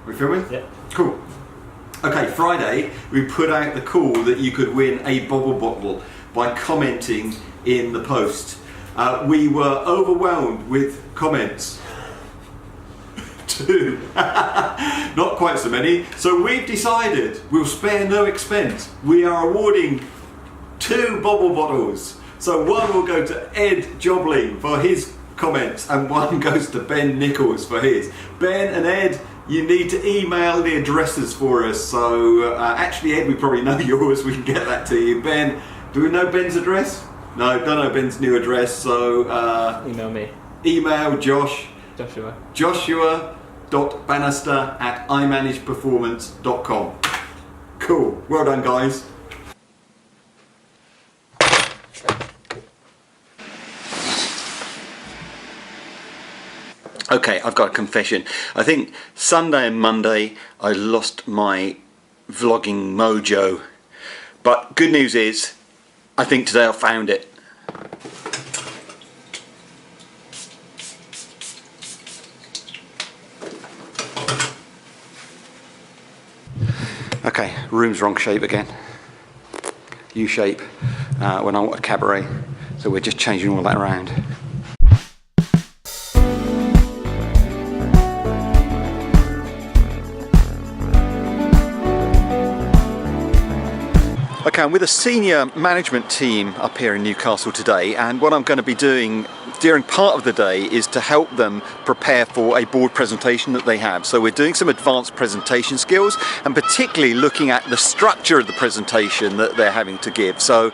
We filming? Yeah. Cool. Okay, Friday we put out the call that you could win a bubble bottle by commenting in the post. We were overwhelmed with comments. 2. Not quite so many. So we've decided we'll spare no expense. We are awarding 2 bubble bottles. So one will go to Ed Jobling for his comments and one goes to Ben Nichols for his. Ben and Ed, you need to email the addresses for us. So actually, Ed, we probably know yours. We can get that to you. Ben, do we know Ben's address? No, don't know Ben's new address. So email me. Email Joshua. Joshua.bannister@imanageperformance.com. Cool. Well done, guys. Okay, I've got a confession. I think Sunday and Monday I lost my vlogging mojo. But good news is, I think today I found it. Okay, room's wrong shape again. U-shape when I want a cabaret. So we're just changing all that around. Okay, I'm with a senior management team up here in Newcastle today, and what I'm going to be doing during part of the day is to help them prepare for a board presentation that they have. So we're doing some advanced presentation skills and particularly looking at the structure of the presentation that they're having to give. So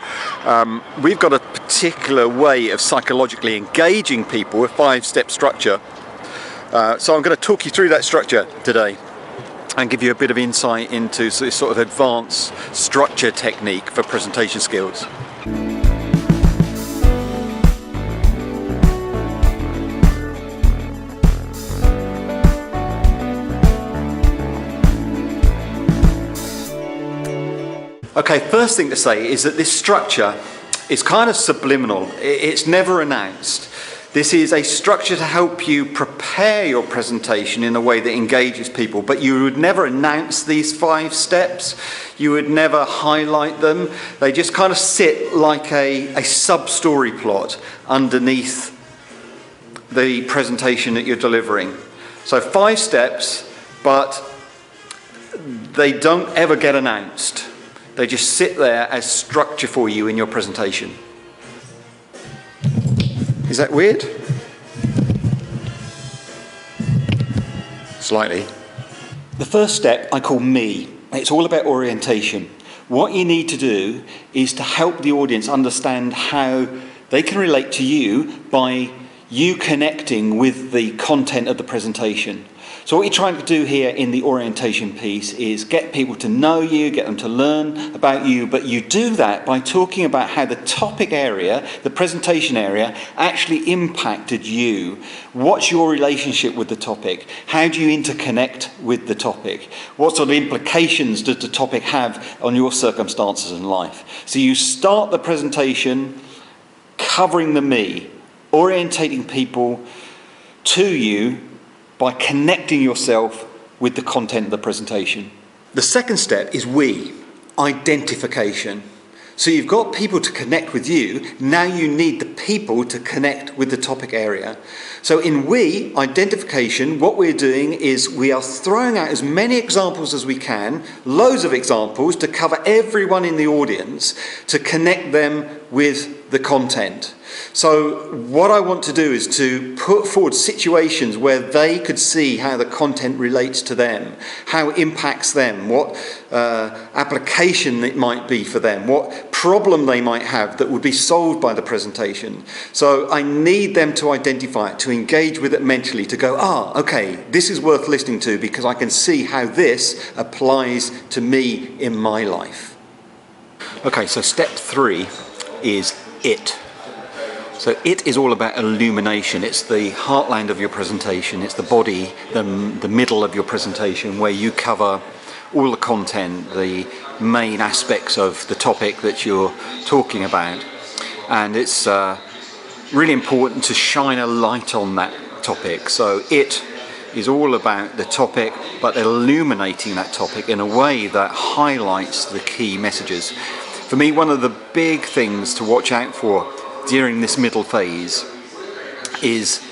we've got a particular way of psychologically engaging people, a 5-step structure. So I'm going to talk you through that structure today and give you a bit of insight into this sort of advanced structure technique for presentation skills. Okay, first thing to say is that this structure is kind of subliminal. It's never announced. This is a structure to help you prepare your presentation in a way that engages people, but you would never announce these 5 steps. You would never highlight them. They just kind of sit like a sub-story plot underneath the presentation that you're delivering. So 5 steps, but they don't ever get announced. They just sit there as structure for you in your presentation. Is that weird? Slightly. The first step I call me. It's all about orientation. What you need to do is to help the audience understand how they can relate to you by you connecting with the content of the presentation. So what you're trying to do here in the orientation piece is get people to know you, get them to learn about you, but you do that by talking about how the topic area, the presentation area, actually impacted you. What's your relationship with the topic? How do you interconnect with the topic? What sort of implications does the topic have on your circumstances in life? So you start the presentation covering the me, orientating people to you by connecting yourself with the content of the presentation. The second step is we, identification. So you've got people to connect with you, now you need the people to connect with the topic area. So in we, identification, what we're doing is we are throwing out as many examples as we can, loads of examples to cover everyone in the audience, to connect them with the content. So what I want to do is to put forward situations where they could see how the content relates to them, how it impacts them, what application it might be for them, what problem they might have that would be solved by the presentation. So I need them to identify it, to engage with it mentally, to go, okay, this is worth listening to because I can see how this applies to me in my life. Okay, so step 3 is it. So it is all about illumination. It's the heartland of your presentation. It's the body, the middle of your presentation where you cover all the content, the main aspects of the topic that you're talking about. And it's really important to shine a light on that topic. So it is all about the topic, but illuminating that topic in a way that highlights the key messages. For me, one of the big things to watch out for during this middle phase is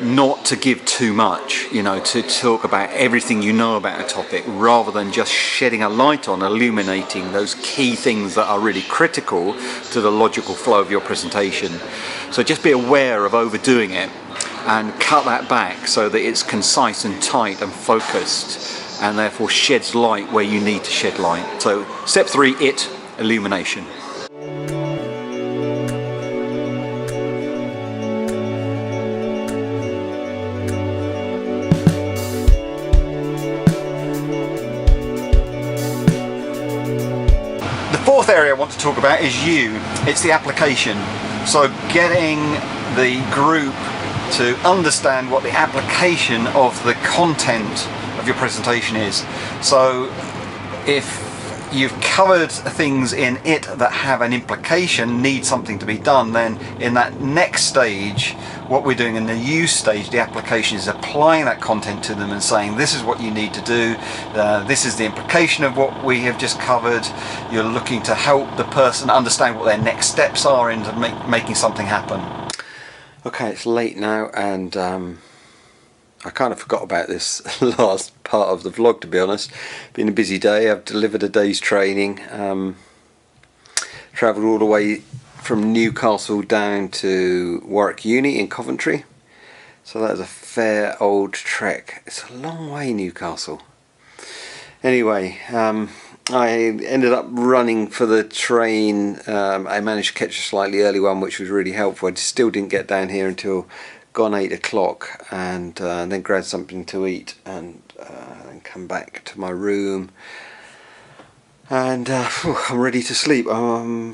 not to give too much, to talk about everything you know about a topic, rather than just shedding a light on, illuminating those key things that are really critical to the logical flow of your presentation. So just be aware of overdoing it and cut that back so that it's concise and tight and focused, and therefore sheds light where you need to shed light. So step 3, illumination. The fourth area I want to talk about is you. It's the application. So getting the group to understand what the application of the content of your presentation is. So if you've covered things in it that have an implication, need something to be done, then in that next stage, what we're doing in the use stage, the application, is applying that content to them and saying, this is what you need to do, this is the implication of what we have just covered. You're looking to help the person understand what their next steps are into making something happen. Okay, it's late now, and I kind of forgot about this last part of the vlog, to be honest. Been a busy day. I've delivered a day's training, travelled all the way from Newcastle down to Warwick Uni in Coventry, so that was a fair old trek. It's a long way, Newcastle. Anyway, I ended up running for the train. I managed to catch a slightly early one, which was really helpful. I still didn't get down here until gone 8 o'clock, and then grabbed something to eat and come back to my room, and I'm ready to sleep. I'm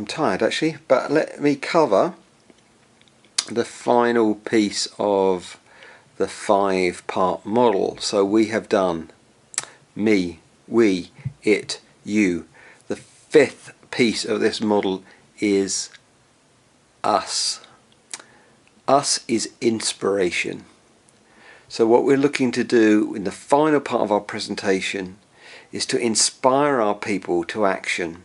tired actually, but let me cover the final piece of the 5-part model. So we have done me, we, it, you. The 5th piece of this model is us. Us is inspiration. So what we're looking to do in the final part of our presentation is to inspire our people to action.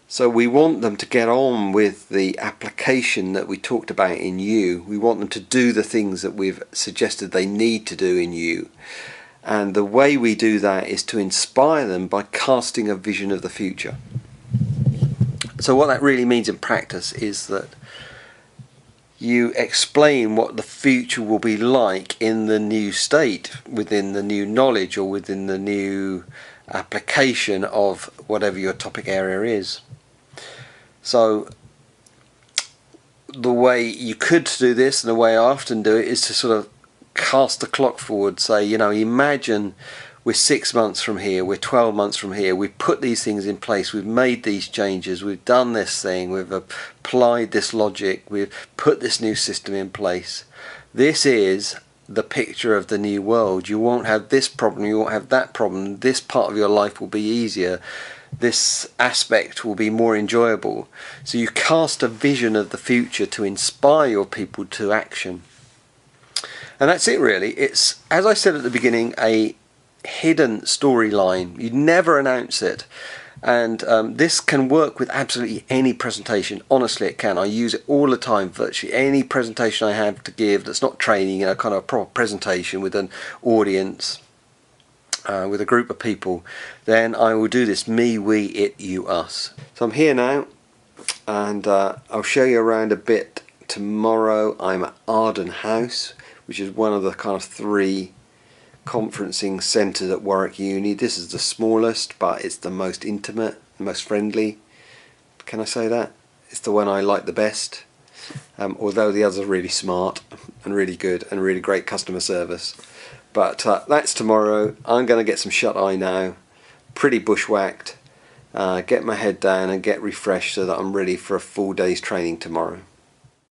So we want them to get on with the application that we talked about in you. We want them to do the things that we've suggested they need to do in you. And the way we do that is to inspire them by casting a vision of the future. So what that really means in practice is that you explain what the future will be like in the new state, within the new knowledge, or within the new application of whatever your topic area is. So the way you could do this, and the way I often do it, is to sort of cast the clock forward. Say, imagine we're 6 months from here, we're 12 months from here, we've put these things in place, we've made these changes, we've done this thing, we've applied this logic, we've put this new system in place. This is the picture of the new world. You won't have this problem, you won't have that problem, this part of your life will be easier, this aspect will be more enjoyable. So you cast a vision of the future to inspire your people to action. And that's it really. It's, as I said at the beginning, a hidden storyline. You never announce it. And this can work with absolutely any presentation. Honestly, it can. I use it all the time. Virtually any presentation I have to give that's not training, kind of a proper presentation with an audience, with a group of people, then I will do this: me, we, it, you, us. So I'm here now, and I'll show you around a bit tomorrow. I'm at Arden House, which is one of the kind of 3 conferencing centres at Warwick Uni. This is the smallest, but it's the most intimate, the most friendly. Can I say that? It's the one I like the best, although the others are really smart and really good and really great customer service. But that's tomorrow. I'm going to get some shut-eye now, pretty bushwhacked, get my head down and get refreshed so that I'm ready for a full day's training tomorrow.